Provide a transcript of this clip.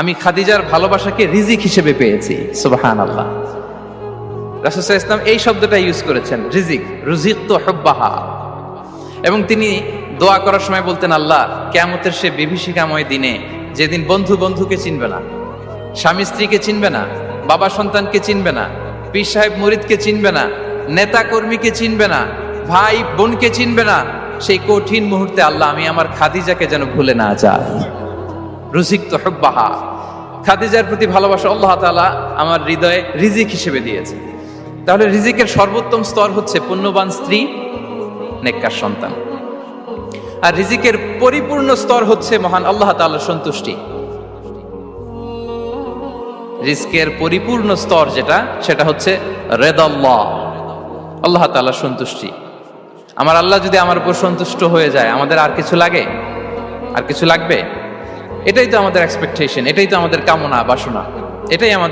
আমি খাদিজার ভালোবাসাকে রিজিক হিসেবে পেয়েছি। সুবহানাল্লাহ। রাসূল সাল্লাল্লাহু আলাইহি ওয়াসাল্লাম এই শব্দটা ইউজ করেছেন, রিজিক, রুজিকতু হুব্বাহা। এবং তিনি দোয়া করার সময় বলতেন, আল্লাহ, কিয়ামতের সে বিভীষিকাময় দিনে, যেদিন বন্ধু বন্ধুকে চিনবে না, স্বামী স্ত্রীকে চিনবে না, বাবা সন্তানকে চিনবে না, পীর সাহেব মুরিদকে চিনবে না, নেতা কর্মীকে চিনবে না, ভাই বোনকে চিনবে না, সেই কঠিন মুহূর্তে আল্লাহ আমি আমার খাদিজাকে যেন ভুলে না যাই। রুজিকতু হুব্বাহা। খাদিজার প্রতি ভালোবাসা আল্লাহ তাআলা আমার হৃদয়ে রিজিক হিসেবে দিয়েছে। তাহলে রিজিকের সর্বোত্তম স্তর হচ্ছে পুণ্যবান স্ত্রী, নেককার সন্তান। আর রিজিকের পরিপূর্ণ স্তর হচ্ছে মহান আল্লাহ তাআলার সন্তুষ্টি। রিজকের পরিপূর্ণ স্তর যেটা, সেটা হচ্ছে রিদাল্লাহ, আল্লাহ তাআলার সন্তুষ্টি। আমার আল্লাহ যদি আমার উপর সন্তুষ্ট হয়ে যায়, আমাদের আর কিছু লাগে? আর কিছু লাগবে? এটাই তো আমাদের এক্সপেকটেশন, এটাই তো আমাদের কামনা বাসনা, এটাই আমাদের